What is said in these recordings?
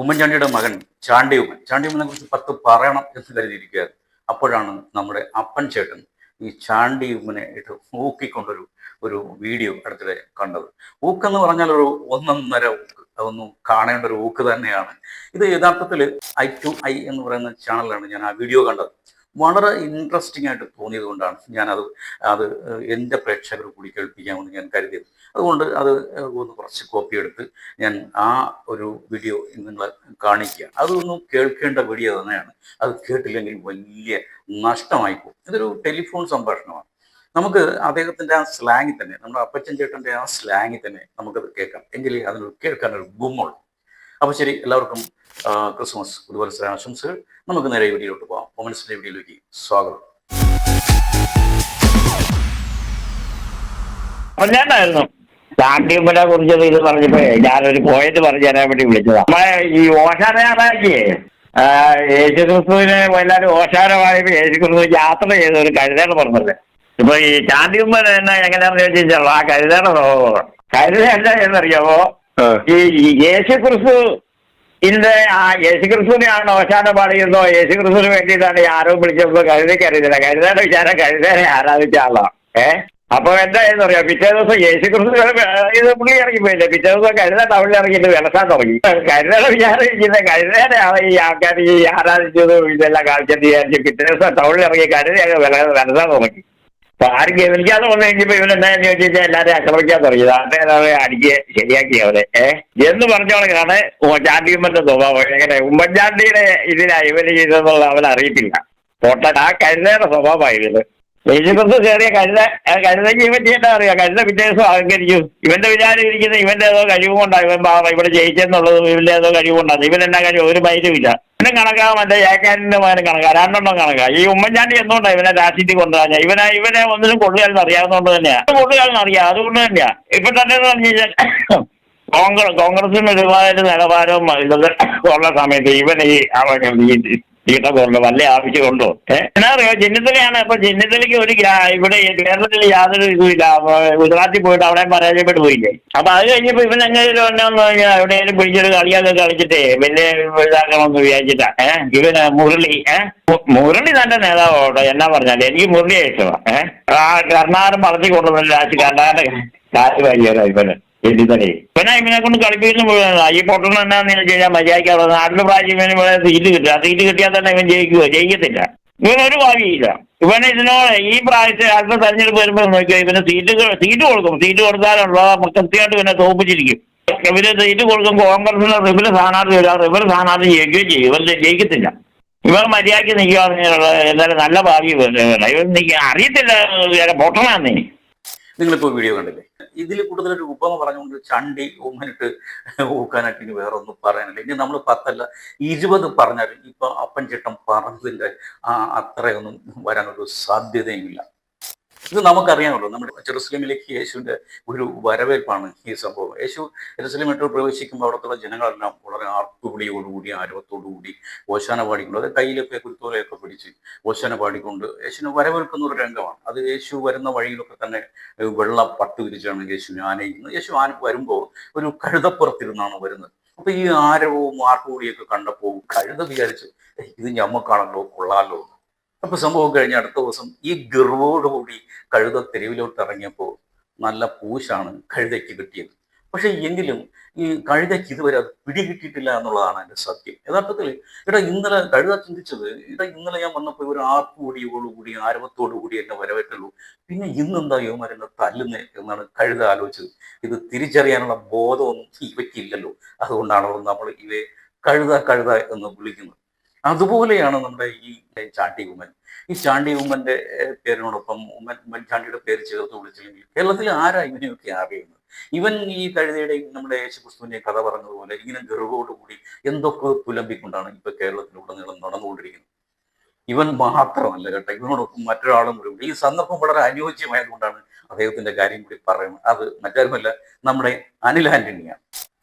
ഉമ്മൻചാണ്ടിയുടെ മകൻ ചാണ്ടിയുമ്മനെ കുറിച്ച് 10 പറയണം എന്ന് കരുതിയിരിക്കുകയായിരുന്നു. അപ്പോഴാണ് നമ്മുടെ അപ്പൻ ചേട്ടൻ ഈ ചാണ്ടിയുമ്മനെ ഇട്ട് ഊക്കിക്കൊണ്ടൊരു ഒരു വീഡിയോ അടുത്തിടെ കണ്ടത്. ഊക്കെന്ന് പറഞ്ഞാൽ ഒരു ഒന്നൊന്നര ഊക്ക്, അതൊന്നും കാണേണ്ട ഒരു ഊക്ക് തന്നെയാണ്. ഇത് യഥാർത്ഥത്തിൽ I2I എന്ന് പറയുന്ന ചാനലിലാണ് ഞാൻ ആ വീഡിയോ കണ്ടത്. വളരെ ഇൻട്രസ്റ്റിംഗ് ആയിട്ട് തോന്നിയത് കൊണ്ടാണ് ഞാനത് അത് എൻ്റെ പ്രേക്ഷകർ കൂടി കേൾപ്പിക്കാമെന്ന് ഞാൻ കരുതിയത്. അതുകൊണ്ട് അത് ഒന്ന് കുറച്ച് കോപ്പി എടുത്ത് ഞാൻ ആ ഒരു വീഡിയോ നിങ്ങളെ കാണിക്കുക. അതൊന്നും കേൾക്കേണ്ട വീഡിയോ തന്നെയാണ്. അത് കേട്ടില്ലെങ്കിൽ വലിയ നഷ്ടമായി പോകും. ഇതൊരു ടെലിഫോൺ സംഭാഷണമാണ്. നമുക്ക് അദ്ദേഹത്തിൻ്റെ ആ സ്ലാങ്ങിൽ തന്നെ, നമ്മുടെ അപ്പച്ചൻ ചേട്ടൻ്റെ ആ സ്ലാങ്ങിൽ തന്നെ നമുക്കത് കേൾക്കാം. എങ്കിലേ അതിനൊരു കേൾക്കാനൊരു ഗുമ്മുള്ളൂ. അപ്പോൾ ശരി, എല്ലാവർക്കും ക്രിസ്മസ് പുതുവത്സര ആശംസകൾ. നമുക്ക് നേരെ വീഡിയോയിലോട്ട് പോകാം. മൊമെന്റ്സിന്റെ വീഡിയോയിലേക്ക് സ്വാഗതം. ഞാനായിരുന്നു ചാണ്ടിയമ്മനെ കുറിച്ച് ഇത് പറഞ്ഞപ്പോ ഞാനൊരു പോയിന്റ് പറഞ്ഞു തരാൻ വേണ്ടി വിളിച്ചതാ. നമ്മളെ ഈ ഓശാന ഞായറാഴ്ചയെ യേശുക്രിസ്തുവിനെ എല്ലാവരും ഓശാനമായപ്പോ യേശുക്രിസ്തു യാത്ര ചെയ്ത ഒരു കഴുതേടെ പറഞ്ഞത്. ഇപ്പൊ ഈ ചാണ്ടിയമ്മൻ തന്നെ എങ്ങനെയാണെന്ന് ചോദിച്ചാൽ ആ കഴുതേടെ കഴുത എന്താ എന്നറിയാമോ? ഈ യേശുക്രിസ്തു യേശുക്രിസ്തുവിനെയാണ് ഓശാന പാടിയിരുന്നോ യേശുക്രിസ്തുവിന് വേണ്ടിയിട്ടാണ് ആരോ വിളിച്ചപ്പോ കഴുതയ്ക്ക് അറിയത്തില്ല. കഴുതയുടെ വിചാരം കഴുതേനെ ആരാധിച്ച ആളാണ്. അപ്പൊ എന്തായെന്ന് പറയാം, പിറ്റേ ദിവസം യേശുക്രിസ്തു ഇത് പുള്ളി ഇറങ്ങിപ്പോയില്ലേ, പിറ്റേ ദിവസം കഴുത ടൗണിൽ ഇറങ്ങിയിട്ട് വിലസാൻ തുടങ്ങി. കഴുതയുടെ വിചാരം ഇരിക്കുന്നത് കഴുതേനെയാണ് ഈ ആൾക്കാർ ഈ ആരാധിച്ചതും ഇതെല്ലാം കാണിച്ചെന്ന് വിചാരിച്ച് പിറ്റേ ദിവസം ടൗണിൽ ഇറങ്ങി കഴുതയൊക്കെ വിലസാൻ തുടങ്ങി. അപ്പൊ ആരും ഗവനിക്കാതെ വന്നു കഴിഞ്ഞപ്പോ ഇവനെന്താന്ന് ചോദിച്ചാൽ എല്ലാവരും ആക്രമിക്കാൻ തുടങ്ങി. നാട്ടുകാരെ അടിക്ക് ശരിയാക്കി അവരെ എന്ന് പറഞ്ഞോളാണ് ചാണ്ടിയമ്മന്റെ സ്വഭാവം. എങ്ങനെ ഉമ്മൻചാണ്ടിയുടെ ഇതിലാ ഇവര് ചെയ്തെന്നുള്ള അവൻ അറിയത്തില്ല. ആ കഴുതയുടെ സ്വഭാവമായിരുന്നു. യേശുക്രിസ്തു കയറിയ കഴുതയ്ക്ക് ഇവൻ ചെയ്യേണ്ട അറിയാം. കഴുത പിറ്റേ ദിവസം അഹങ്കരിക്കും. ഇവന്റെ വിചാരം ഇരിക്കുന്നത് ഇവന്റെ ഏതോ കഴിവുകൊണ്ടാണ് ഇവൻ ഇവിടെ ജയിച്ചെന്നുള്ളതും ഇവന്റെ ഏതോ കഴിവുകൊണ്ടാണ്. ഇവനെന്നാ കാര്യം ഒരു മൈലുമില്ല. ഇവനും കണക്കാ, മറ്റേ ഏക്കാനിന്റെ മകനും കണക്കാ, രണ്ടെണ്ണം കണക്കാ. ഈ ഉമ്മൻചാണ്ടി എന്തുകൊണ്ടാണ് ഇവനെ രാഷ്ട്രീയത്തിൽ കൊണ്ടുവരാൻ? ഇവനെ ഒന്നിനും കൊള്ളുകാരെന്ന് അറിയാവുന്നതുകൊണ്ട് തന്നെയാ. കൊള്ളുകാരെന്ന് അറിയാം, അതുകൊണ്ട് തന്നെയാ. ഇപ്പൊ തന്നെ പറഞ്ഞു കഴിഞ്ഞാൽ കോൺഗ്രസിന് ഒരുപാട് നിലവാരവും ഉള്ള സമയത്ത് ഇവൻ ഈ കൊണ്ട് വല്ല ആവശ്യമുണ്ടോ? എന്നാ അറിയോ, ചെന്നിത്തലയാണ്. അപ്പൊ ചെന്നിത്തലയ്ക്ക് ഒരു ഇവിടെ കേരളത്തിൽ യാതൊരു ഇതുമില്ല. ഗുജറാത്തിൽ പോയിട്ട് അവിടെ പരാജയപ്പെട്ടു പോയില്ലേ. അപ്പൊ അത് കഴിഞ്ഞപ്പോ ഇവൻ എങ്ങനെയും എന്നാന്ന് പറഞ്ഞാൽ എവിടെയെങ്കിലും പിടിച്ചൊരു കളിയൊക്കെ കളിച്ചിട്ടേ വലിയ ഇതാക്കണമെന്ന് വിചാരിച്ചിട്ടാ. ഇവന് മുരളി തന്റെ നേതാവോട്ടെ എന്നാ പറഞ്ഞാല് എനിക്ക് മുരളിയെ ഇഷ്ടമാണ്. കർണാടകം വളർത്തി കൊണ്ടുവന്നില്ല കർണാടക കാറ്റ് വാരിയല്ലോ ഇവന് ഇവനെ കൊണ്ട് കളിപ്പിക്കുന്ന മുഴുവൻ ഈ പൊട്ടണം എന്നാന്ന് കഴിഞ്ഞാൽ മര്യാദയ്ക്കാവുള്ളത്. നാട്ടിലെ പ്രാവശ്യം ഇവന് ഇവിടെ സീറ്റ് കിട്ടുക. സീറ്റ് കിട്ടിയാൽ തന്നെ ഇവൻ ജയിക്കത്തില്ല. ഇവനൊരു ഭാവിയില്ല. ഇവന് ഇതിനോട് ഈ പ്രാവശ്യത്തെ അടുത്ത തെരഞ്ഞെടുപ്പ് വരുമ്പോൾ നോക്കിയാൽ ഇവന് സീറ്റ് കൊടുക്കും. സീറ്റ് കൊടുത്താലുള്ള കൃത്യമായിട്ട് ഇവനെ തോപ്പിച്ചിരിക്കും. ഇവര് സീറ്റ് കൊടുക്കും. കോൺഗ്രസിന് റിബല് സ്ഥാനാർത്ഥി വരിക, റിബല് സ്ഥാനാർത്ഥി ജയിക്കുകയും ചെയ്യും. ഇവൻ ജയിക്കത്തില്ല. ഇവർ മര്യാദയ്ക്ക് നിൽക്കുക. എന്തായാലും നല്ല ഭാവി ഇവൻ അറിയത്തില്ല പൊട്ടണാന്നേ. നിങ്ങളിപ്പോൾ വീഡിയോ കണ്ടില്ലേ? ഇതിൽ കൂടുതലൊരു ഉപമ പറഞ്ഞുകൊണ്ട് ചണ്ടി ഉമ്മനിട്ട് ഊക്കാനായിട്ട് ഇനി വേറെ ഒന്നും പറയാനില്ല. ഇനി നമ്മൾ 10 അല്ല 20 പറഞ്ഞാലും ഇപ്പൊ അപ്പൻ ചേട്ടൻ പറഞ്ഞതിൻ്റെ അത്രയൊന്നും വരാനൊരു സാധ്യതയുമില്ല. ഇത് നമുക്കറിയാമല്ലോ, നമ്മുടെ ജെറുസലേമിലേക്ക് യേശുവിൻ്റെ ഒരു വരവേൽപ്പാണ് ഈ സംഭവം. യേശു ജെറുസലേമിട്ട് പ്രവേശിക്കുമ്പോൾ അവിടത്തുള്ള ജനങ്ങളെല്ലാം വളരെ ആർപ്പുവിളിയോടുകൂടി ആരവത്തോടുകൂടി ഓശാന പാടിക്കൊണ്ട്, അത് കയ്യിലൊക്കെ കുരുത്തോലയൊക്കെ പിടിച്ച് ഓശാന പാടിക്കൊണ്ട് യേശുവിനെ വരവേൽക്കുന്ന ഒരു രംഗമാണ്. അത് യേശു വരുന്ന വഴിയിലൊക്കെ തന്നെ വെള്ള പട്ട് വിരിച്ചാണ് യേശുവിനെ ആനയിക്കുന്നത്. യേശു വരുമ്പോൾ ഒരു കഴുതപ്പുറത്തിരുന്നാണ് വരുന്നത്. അപ്പൊ ഈ ആരവവും ആർപ്പുവിളിയൊക്കെ കണ്ടപ്പോൾ കഴുത വിചാരിച്ച് ഇത് ഞമ്മക്കാണല്ലോ, കൊള്ളാലോ. അപ്പൊ സംഭവം കഴിഞ്ഞ അടുത്ത ദിവസം ഈ ഗർവോടുകൂടി കഴുത തെരുവിലോട്ട് ഇറങ്ങിയപ്പോൾ നല്ല പൂശാണ് കഴുതയ്ക്ക് കിട്ടിയത്. പക്ഷെ എങ്കിലും ഈ കഴുതയ്ക്ക് ഇതുവരെ അത് പിടികിട്ടിയിട്ടില്ല എന്നുള്ളതാണ് എൻ്റെ സത്യം. യഥാർത്ഥത്തിൽ ഇന്നലെ കഴുത ചിന്തിച്ചത്, ഇന്നലെ ഞാൻ വന്നപ്പോൾ ഒരു ആർപ്പുകൂടിയോടുകൂടി ആരവത്തോടുകൂടി എന്നെ വരവേറ്റുള്ളൂ, പിന്നെ ഇന്നെന്താ യുവമാരെന്നെ തല്ലുന്നേ എന്നാണ് കഴുത ആലോചിച്ചത്. ഇത് തിരിച്ചറിയാനുള്ള ബോധമൊന്നും ഇവയ്ക്കില്ലല്ലോ. അതുകൊണ്ടാണല്ലോ നമ്മൾ ഇവയെ കഴുത എന്ന് വിളിക്കുന്നത്. അതുപോലെയാണ് നമ്മുടെ ഈ ചാണ്ടി ഉമ്മൻ. ഈ ചാണ്ടി ഉമ്മന്റെ പേരിനോടൊപ്പം ഉമ്മൻചാണ്ടിയുടെ പേര് ചേർത്ത് വിളിച്ചില്ലെങ്കിൽ കേരളത്തിൽ ആരാ ഇവനെയൊക്കെ അറിയുന്നത്? ഇവൻ ഈ കഴുതയുടെയും നമ്മുടെ യേശുക്രിസ്തുവിന്റെയും കഥ പറഞ്ഞതുപോലെ ഇങ്ങനെ ഗർവോടുകൂടി എന്തൊക്കെ പുലമ്പിക്കൊണ്ടാണ് ഇപ്പൊ കേരളത്തിലുടനീളം നടന്നുകൊണ്ടിരിക്കുന്നത്. ഇവൻ മാത്രമല്ല കേട്ടോ, ഇവനോടൊപ്പം മറ്റൊരാളും കൂടി ഉണ്ട്. ഈ സന്ദർഭം വളരെ അനുയോജ്യമായതുകൊണ്ടാണ് അദ്ദേഹത്തിന്റെ കാര്യം കൂടി പറയുന്നത്. അത് മറ്റാരുമല്ല, നമ്മുടെ അനിൽ ആന്റണിയാണ്.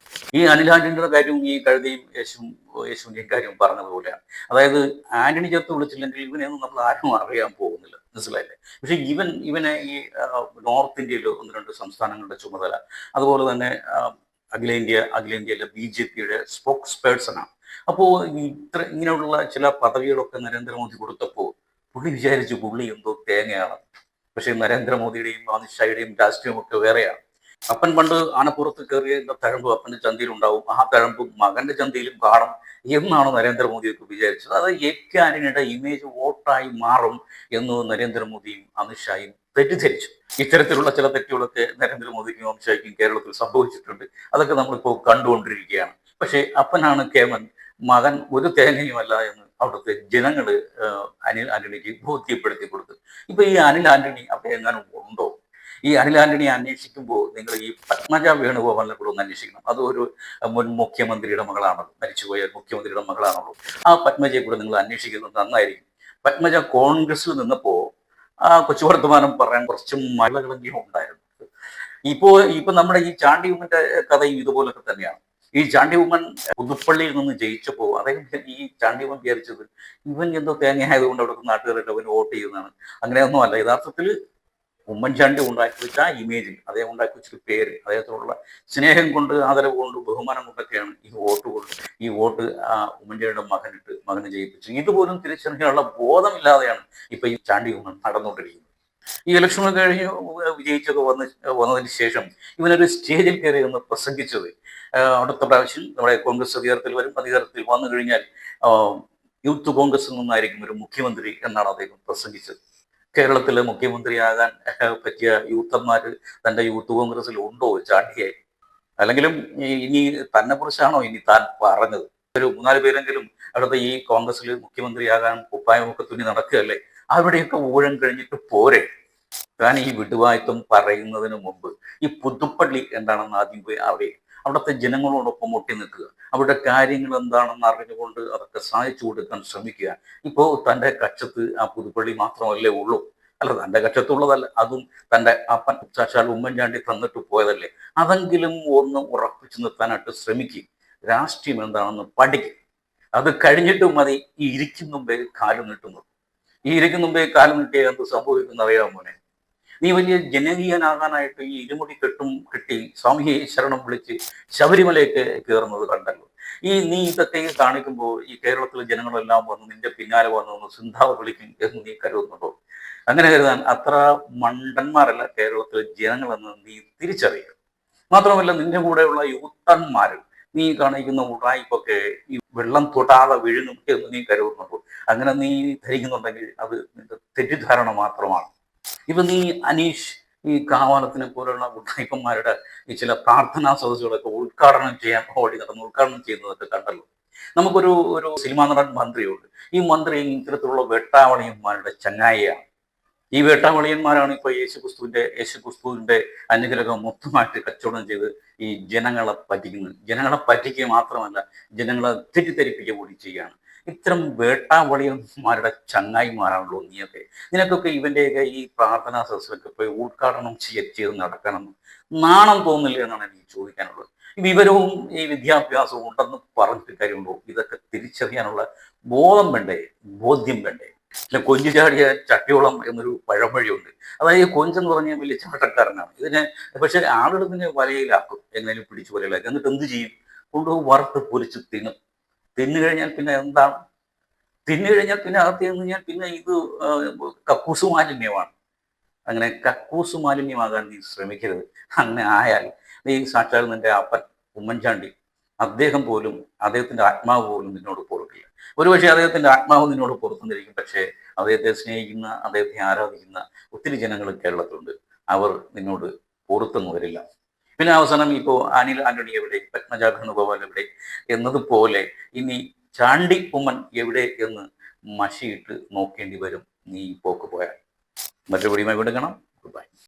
ഈ അനിൽ ആന്റണിയുടെ കാര്യവും ഈ കഴുതയും യേശുവിന്റെയും കാര്യവും പറഞ്ഞതുപോലെയാണ്. അതായത് ആന്റണി ചേർത്ത് വിളിച്ചില്ലെങ്കിൽ ഇവനെയൊന്നും നമ്മൾ ആരും അറിയാൻ പോകുന്നില്ല, മനസ്സിലായില്ലേ? പക്ഷെ ഇവനെ ഈ നോർത്ത് ഇന്ത്യയിൽ 1-2 സംസ്ഥാനങ്ങളുടെ ചുമതല, അതുപോലെ തന്നെ അഖിലേന്ത്യയിലെ BJPയുടെ സ്പോക്സ് പേഴ്സണാണ്. അപ്പോൾ ഇങ്ങനെയുള്ള ചില പദവികളൊക്കെ നരേന്ദ്രമോദി കൊടുത്തപ്പോൾ പുള്ളി വിചാരിച്ചു പുള്ളി എന്തോ തേങ്ങയാണ്. പക്ഷേ നരേന്ദ്രമോദിയുടെയും അമിത്ഷായുടെയും രാഷ്ട്രീയമൊക്കെ വേറെയാണ്. അപ്പൻ പണ്ട് ആനപ്പുറത്ത് കയറിയ തഴമ്പ് അപ്പൻ്റെ ചന്തയിലുണ്ടാവും, ആ തഴമ്പ് മകന്റെ ചന്തയിലും കാണും എന്നാണ് നരേന്ദ്രമോദിയൊക്കെ വിചാരിച്ചത്. അത് AK ആന്റണിയുടെ ഇമേജ് വോട്ടായി മാറും എന്ന് നരേന്ദ്രമോദിയും അമിത്ഷായും തെറ്റിദ്ധരിച്ചു. ഇത്തരത്തിലുള്ള ചില തെറ്റുകളൊക്കെ നരേന്ദ്രമോദിക്കും അമിത്ഷായ്ക്കും കേരളത്തിൽ സംഭവിച്ചിട്ടുണ്ട്. അതൊക്കെ നമ്മളിപ്പോൾ കണ്ടുകൊണ്ടിരിക്കുകയാണ്. പക്ഷേ അപ്പനാണ് കേമൻ, മകൻ ഒരു തേങ്ങയുമല്ല എന്ന് അവിടുത്തെ ജനങ്ങള് അനിൽ ആന്റണിക്ക് ബോധ്യപ്പെടുത്തി കൊടുത്തു. ഇപ്പൊ ഈ അനിൽ ആന്റണി അവിടെ എങ്ങാനും ഉണ്ടോ? ഈ അനിൽ ആന്റണിയെ അന്വേഷിക്കുമ്പോൾ നിങ്ങൾ ഈ പത്മജ വേണുഗോപാലിനെ കൂടെ ഒന്ന് അന്വേഷിക്കണം. അത് ഒരു മുൻ മുഖ്യമന്ത്രിയുടെ മകളാണല്ലോ, മരിച്ചുപോയ മുഖ്യമന്ത്രിയുടെ മകളാണല്ലോ. ആ പത്മജയെ കൂടെ നിങ്ങൾ അന്വേഷിക്കുന്നത് നന്നായിരിക്കും. പത്മജ കോൺഗ്രസിൽ നിന്നപ്പോ ആ കൊച്ചു വർത്തമാനം പറയാൻ കുറച്ച് മലകളെങ്കിലും ഉണ്ടായിരുന്നു. ഇപ്പൊ നമ്മുടെ ഈ ചാണ്ടി ഉമ്മന്റെ കഥയും ഇതുപോലൊക്കെ തന്നെയാണ്. ഈ ചാണ്ടി ഉമ്മൻ പുതുപ്പള്ളിയിൽ നിന്ന് ജയിച്ചപ്പോ അദ്ദേഹം ഈ ചാണ്ടി ഉമ്മൻ വിചാരിച്ചത് ഇവൻ എന്തോ തേങ്ങ ആയതുകൊണ്ട് അവിടുത്തെ നാട്ടുകാരൊക്കെ അവന് വോട്ട് ചെയ്യുന്നതാണ്. അങ്ങനെയൊന്നും അല്ല. യഥാർത്ഥത്തിൽ ഉമ്മൻചാണ്ടി ഉണ്ടാക്കി വെച്ച ആ ഇമേജിൽ, അദ്ദേഹം ഉണ്ടാക്കി വെച്ചൊരു പേര്, അദ്ദേഹത്തോടുള്ള സ്നേഹം കൊണ്ട്, ആദരവ് കൊണ്ട്, ബഹുമാനം കൊണ്ടൊക്കെയാണ് ഈ വോട്ട് ഉമ്മൻചാണ്ടിയുടെ മകന് ജയിപ്പിച്ചു. ഇതുപോലും തിരിച്ചറിയാനുള്ള ബോധമില്ലാതെയാണ് ഇപ്പൊ ഈ ചാണ്ടി ഉമ്മൻ നടന്നുകൊണ്ടിരിക്കുന്നത്. ഈ ഇലക്ഷൻ കഴിഞ്ഞ് വിജയിച്ചൊക്കെ വന്നതിന് ശേഷം ഇവനൊരു സ്റ്റേജിൽ കയറി ഒന്ന് പ്രസംഗിച്ചത്, അടുത്ത പ്രാവശ്യം നമ്മുടെ കോൺഗ്രസ് അധികാരത്തിൽ വന്നു കഴിഞ്ഞാൽ യൂത്ത് കോൺഗ്രസിൽ നിന്നായിരിക്കും ഒരു മുഖ്യമന്ത്രി എന്നാണ് അദ്ദേഹം പ്രസംഗിച്ചത്. കേരളത്തിലെ മുഖ്യമന്ത്രിയാകാൻ പറ്റിയ യൂത്തന്മാര് തന്റെ യൂത്ത് കോൺഗ്രസിൽ ഉണ്ടോ ചാണ്ടിയെ? അല്ലെങ്കിലും ഇനി തന്നെ കുറിച്ചാണോ ഇനി താൻ പറഞ്ഞത്? ഒരു 3-4 പേരെങ്കിലും അവിടുത്തെ ഈ കോൺഗ്രസിൽ മുഖ്യമന്ത്രിയാകാൻ കുപ്പായമൊക്കെ തുന്നി നടക്കുകയല്ലേ? അവരുടെയൊക്കെ ഊഴം കഴിഞ്ഞിട്ട് പോരെ? താൻ ഈ വിടുവായത്വം പറയുന്നതിന് മുമ്പ് ഈ പുതുപ്പള്ളി എന്താണെന്ന് ആദ്യം പോയി അവിടുത്തെ ജനങ്ങളോടൊപ്പം ഒട്ടി നിൽക്കുക, അവരുടെ കാര്യങ്ങൾ എന്താണെന്ന് അറിഞ്ഞുകൊണ്ട് അതൊക്കെ സഹായിച്ചു കൊടുക്കാൻ ശ്രമിക്കുക. ഇപ്പോൾ തൻ്റെ കക്ഷത്ത് ആ പുതുപ്പള്ളി മാത്രമല്ലേ ഉള്ളൂ? അല്ല, തൻ്റെ കക്ഷത്തുള്ളതല്ല, അതും തൻ്റെ അപ്പൻ സാക്ഷാൽ ഉമ്മൻചാണ്ടി തന്നിട്ട് പോയതല്ലേ? അതെങ്കിലും ഒന്ന് ഉറപ്പിച്ചു നിർത്താനായിട്ട് ശ്രമിക്കും. രാഷ്ട്രീയം എന്താണെന്ന് പഠിക്കും. അത് കഴിഞ്ഞിട്ട് മതി ഈ ഇരിക്കും മുമ്പേ കാലം നീട്ടുന്നത്. ഈ ഇരിക്കും മുമ്പേ കാലം നീട്ടിയാൽ എന്ത് സംഭവിക്കുന്ന അറിയാൻ മോനെ? നീ വലിയ ജനകീയനാകാനായിട്ട് ഈ ഇരുമുടി കെട്ടി സ്വാമിയെ ശരണം വിളിച്ച് ശബരിമലയൊക്കെ കയറുന്നത് കണ്ടല്ലോ. നീ ഇതൊക്കെ കാണിക്കുമ്പോൾ ഈ കേരളത്തിലെ ജനങ്ങളെല്ലാം വന്ന് നിന്റെ പിന്നാലെ വന്ന് സിന്ധാവ് വിളിക്കും എന്ന് നീ കരുതുന്നുണ്ടോ? അങ്ങനെ കരുതാൻ അത്ര മണ്ടന്മാരല്ല കേരളത്തിലെ ജനങ്ങളെന്ന് നീ തിരിച്ചറിയുക. മാത്രമല്ല, നിന്റെ കൂടെയുള്ള യൂത്തന്മാര് നീ കാണിക്കുന്ന ഉടായ്പൊക്കെ ഈ വെള്ളം തൊടാതെ വിഴുങ്ങും എന്ന് നീ കരുതുന്നുണ്ടോ? അങ്ങനെ നീ ധരിക്കുന്നുണ്ടെങ്കിൽ അത് നിന്റെ തെറ്റിദ്ധാരണ മാത്രമാണ്. ഇപ്പൊ നീ അനീഷ് ഈ കാവാലത്തിനെ പോലുള്ള ഉടായ്പന്മാരുടെ ഈ ചില പ്രാർത്ഥനാ സദസ്സുകളൊക്കെ ഉദ്ഘാടനം ചെയ്യുന്നതൊക്കെ കണ്ടല്ലോ. നമുക്കൊരു സിനിമാ നടൻ മന്ത്രിയുണ്ട്. ഈ മന്ത്രി ഇത്തരത്തിലുള്ള വേട്ടാവളിയന്മാരുടെ ചങ്ങായിയാണ്. ഈ വേട്ടാവളിയന്മാരാണ് ഇപ്പൊ യേശുക്രിസ്തുവിന്റെ അനുഗ്രഹം മൊത്തമായിട്ട് കച്ചവടം ചെയ്ത് ഈ ജനങ്ങളെ പറ്റിക്കുന്നത്. ജനങ്ങളെ പറ്റിക്കുക മാത്രമല്ല, ജനങ്ങളെ തെറ്റിദ്ധരിപ്പിക്കുക കൂടി ചെയ്യുകയാണ്. ഇത്തരം വേട്ടാവളിയന്മാരുടെ ചങ്ങായിമാരാണല്ലോ നീയൊക്കെ. നിനക്കൊക്കെ ഇവന്റെയൊക്കെ ഈ പ്രാർത്ഥനാ സദസ്സിലൊക്കെ പോയി ഉദ്ഘാടനം ചെയ്ത് നടക്കണമെന്ന് നാണം തോന്നില്ല എന്നാണ് എനിക്ക് ചോദിക്കാനുള്ളത്. ഈ വിവരവും ഈ വിദ്യാഭ്യാസവും ഉണ്ടെന്ന് പറഞ്ഞിട്ട് കാര്യമുണ്ടോ? ഇതൊക്കെ തിരിച്ചറിയാനുള്ള ബോധ്യം വേണ്ടേ? പിന്നെ കൊഞ്ചു ചാടിയ ചട്ടിയോളം എന്നൊരു പഴമൊഴിയുണ്ട്. അതായത് കൊഞ്ചെന്ന് പറഞ്ഞാൽ വലിയ ചാട്ടക്കാരനാണ്. പക്ഷെ ആളുകൾ ഇതിനെ വലയിലാക്കും, എങ്ങനെയും പിടിച്ചു വലയിലാക്കും. എന്നിട്ട് എന്ത് ചെയ്യും? കൊണ്ടുപോയി വറുത്ത് പൊരിച്ച് തിന്നു കഴിഞ്ഞാൽ പിന്നെ എന്താണ്? അകത്ത് ചെന്ന് കഴിഞ്ഞാൽ പിന്നെ ഇത് കക്കൂസ് മാലിന്യമാണ്. അങ്ങനെ കക്കൂസ് മാലിന്യമാകാൻ നീ ശ്രമിക്കരുത്. അങ്ങനെ ആയാൽ നീ സാക്ഷാൽ നിന്റെ അപ്പൻ ഉമ്മൻചാണ്ടി അദ്ദേഹത്തിന്റെ ആത്മാവ് പോലും നിന്നോട് പൊറുക്കില്ല. ഒരുപക്ഷെ അദ്ദേഹത്തിന്റെ ആത്മാവ് നിന്നോട് പൊറുക്കുന്നിരിക്കും. പക്ഷേ അദ്ദേഹത്തെ സ്നേഹിക്കുന്ന, അദ്ദേഹത്തെ ആരാധിക്കുന്ന ഒത്തിരി ജനങ്ങൾ കേരളത്തിലുണ്ട്. അവർ നിന്നോട് പൊറുത്തെന്ന് വരില്ല. പിന്നെ അവസാനം ഇപ്പോൾ അനിൽ ആന്റണി എവിടെ, പത്മജ വേണുഗോപാൽ എവിടെ എന്നതുപോലെ ഇനി ചാണ്ടി ഉമ്മൻ എവിടെ എന്ന് മഷിയിട്ട് നോക്കേണ്ടി വരും നീ പോക്ക് പോയാൽ. മറ്റൊരു വീഡിയോയുമായി വീണ്ടും കാണാം. Good bye.